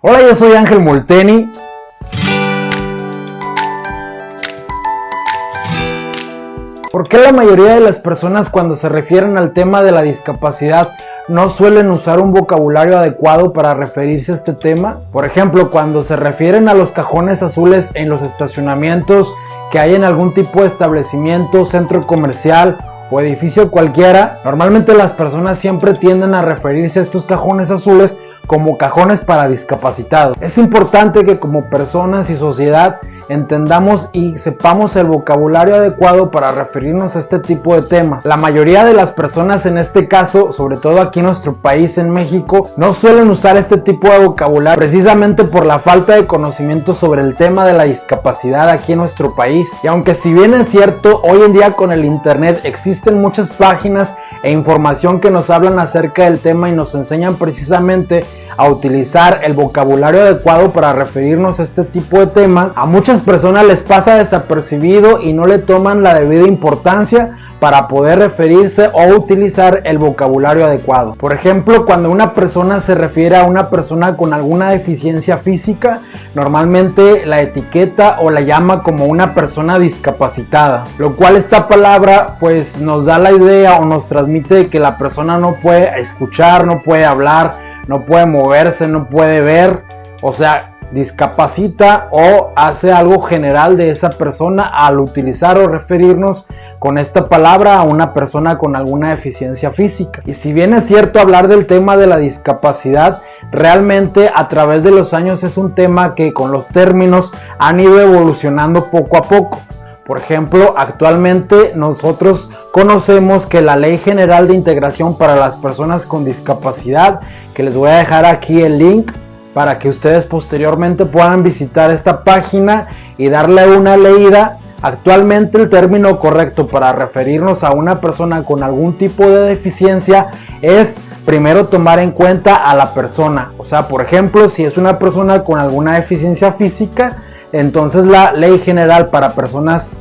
Hola, yo soy Ángel Molteni. ¿Por qué la mayoría de las personas cuando se refieren al tema de la discapacidad no suelen usar un vocabulario adecuado para referirse a este tema? Por ejemplo, cuando se refieren a los cajones azules en los estacionamientos que hay en algún tipo de establecimiento, centro comercial o edificio cualquiera, normalmente las personas siempre tienden a referirse a estos cajones azules como cajones para discapacitados. Es importante que como personas y sociedad entendamos y sepamos el vocabulario adecuado para referirnos a este tipo de temas. La mayoría de las personas en este caso, sobre todo aquí en nuestro país, en México, no suelen usar este tipo de vocabulario precisamente por la falta de conocimiento sobre el tema de la discapacidad aquí en nuestro país. Y aunque si bien es cierto, hoy en día con el internet existen muchas páginas e información que nos hablan acerca del tema y nos enseñan precisamente a utilizar el vocabulario adecuado para referirnos a este tipo de temas, a muchas personas les pasa desapercibido y no le toman la debida importancia para poder referirse o utilizar el vocabulario adecuado. Por ejemplo, cuando una persona se refiere a una persona con alguna deficiencia física, normalmente la etiqueta o la llama como una persona discapacitada, lo cual esta palabra pues nos da la idea o nos transmite que la persona no puede escuchar, no puede hablar, no puede moverse, no puede ver, o sea, discapacita o hace algo general de esa persona al utilizar o referirnos con esta palabra a una persona con alguna deficiencia física. Y si bien es cierto hablar del tema de la discapacidad, realmente a través de los años es un tema que con los términos han ido evolucionando poco a poco. Por ejemplo, actualmente nosotros conocemos que la Ley General de Integración para las Personas con Discapacidad, que les voy a dejar aquí el link para que ustedes posteriormente puedan visitar esta página y darle una leída. Actualmente el término correcto para referirnos a una persona con algún tipo de deficiencia es primero tomar en cuenta a la persona. O sea, por ejemplo, si es una persona con alguna deficiencia física, entonces la Ley General para Personas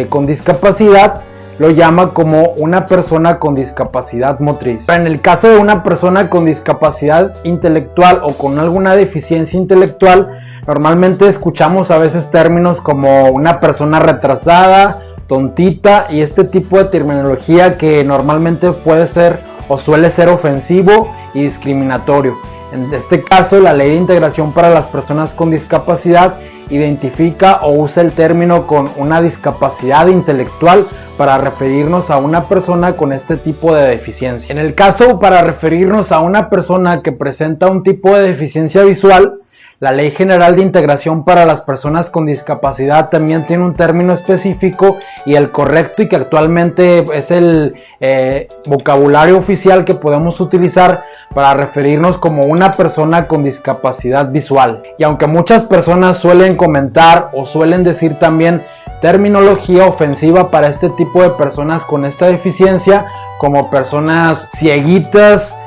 con Discapacidad lo llama como una persona con discapacidad motriz. En el caso de una persona con discapacidad intelectual o con alguna deficiencia intelectual, normalmente escuchamos a veces términos como una persona retrasada, tontita y este tipo de terminología que normalmente puede ser o suele ser ofensivo y discriminatorio. En este caso, la Ley de Integración para las Personas con Discapacidad identifica o usa el término con una discapacidad intelectual para referirnos a una persona con este tipo de deficiencia. En el caso para referirnos a una persona que presenta un tipo de deficiencia visual, la Ley General de Integración para las Personas con Discapacidad también tiene un término específico y el correcto y que actualmente es el vocabulario oficial que podemos utilizar para referirnos como una persona con discapacidad visual. Y aunque muchas personas suelen comentar o suelen decir también terminología ofensiva para este tipo de personas con esta deficiencia, como personas cieguitas,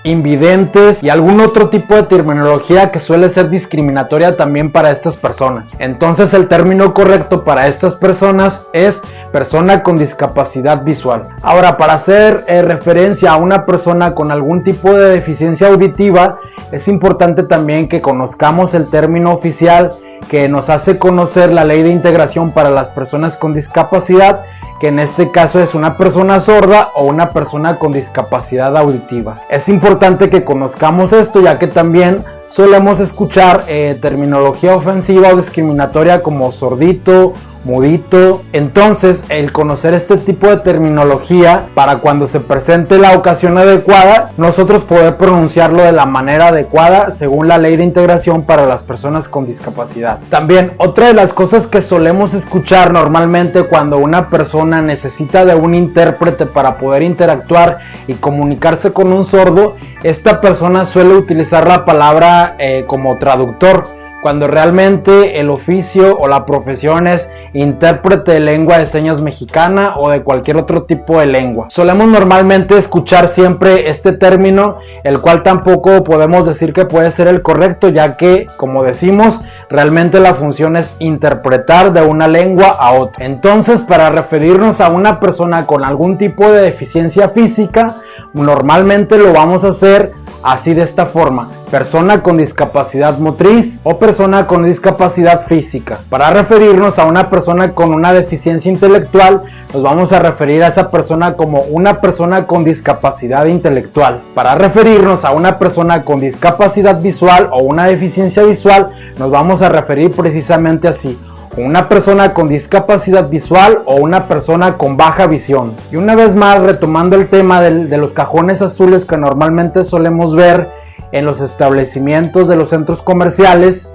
invidentes y algún otro tipo de terminología que suele ser discriminatoria también para estas personas. Entonces el término correcto para estas personas es persona con discapacidad visual. Ahora, para hacer referencia a una persona con algún tipo de deficiencia auditiva, es importante también que conozcamos el término oficial que nos hace conocer la Ley de Integración para las Personas con Discapacidad, que en este caso es una persona sorda o una persona con discapacidad auditiva. Es importante que conozcamos esto, ya que también solemos escuchar terminología ofensiva o discriminatoria como sordito, mudito. Entonces, el conocer este tipo de terminología para cuando se presente la ocasión adecuada, nosotros poder pronunciarlo de la manera adecuada según la Ley de Integración para las Personas con Discapacidad. También, otra de las cosas que solemos escuchar normalmente cuando una persona necesita de un intérprete para poder interactuar y comunicarse con un sordo, esta persona suele utilizar la palabra como traductor, cuando realmente el oficio o la profesión es intérprete de lengua de señas mexicana o de cualquier otro tipo de lengua. Solemos normalmente escuchar siempre este término, el cual tampoco podemos decir que puede ser el correcto, ya que, como decimos, realmente la función es interpretar de una lengua a otra. Entonces, para referirnos a una persona con algún tipo de deficiencia física, normalmente lo vamos a hacer así de esta forma: persona con discapacidad motriz o persona con discapacidad física. Para referirnos a una persona con una deficiencia intelectual, nos vamos a referir a esa persona como una persona con discapacidad intelectual. Para referirnos a una persona con discapacidad visual o una deficiencia visual, nos vamos a referir precisamente así: una persona con discapacidad visual o una persona con baja visión. Y una vez más, retomando el tema de los cajones azules que normalmente solemos ver en los establecimientos de los centros comerciales,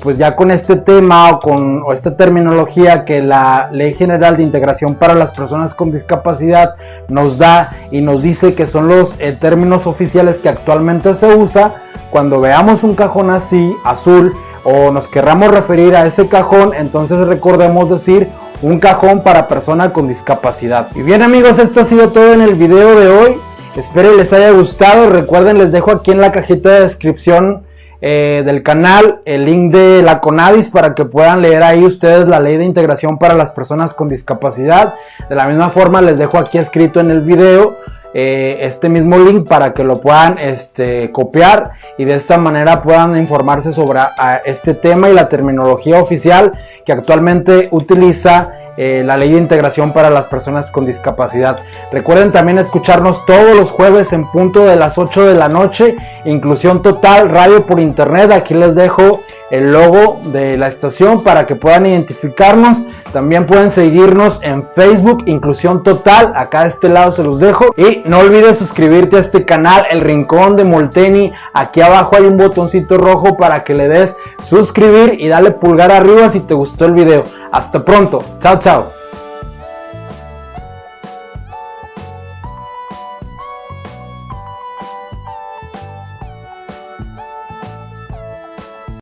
pues ya con este tema o esta terminología que la Ley General de Integración para las Personas con Discapacidad nos da y nos dice que son los términos oficiales que actualmente se usa, cuando veamos un cajón así, azul, o nos querramos referir a ese cajón, entonces recordemos decir un cajón para persona con discapacidad. Y bien amigos, esto ha sido todo en el video de hoy. Espero les haya gustado. Recuerden, les dejo aquí en la cajita de descripción del canal el link de la CONADIS para que puedan leer ahí ustedes la Ley de Integración para las Personas con Discapacidad. De la misma forma les dejo aquí escrito en el video este mismo link para que lo puedan copiar y de esta manera puedan informarse sobre este tema y la terminología oficial que actualmente utiliza la Ley de Integración para las Personas con Discapacidad. Recuerden también escucharnos todos los jueves en punto de las 8 de la noche, Inclusión Total, radio por internet. Aquí les dejo el logo de la estación para que puedan identificarnos. También pueden seguirnos en Facebook, Inclusión Total, acá de este lado se los dejo. Y no olvides suscribirte a este canal, El Rincón de Molteni. Aquí abajo hay un botoncito rojo para que le des suscribir y dale pulgar arriba si te gustó el video. Hasta pronto, chao chao.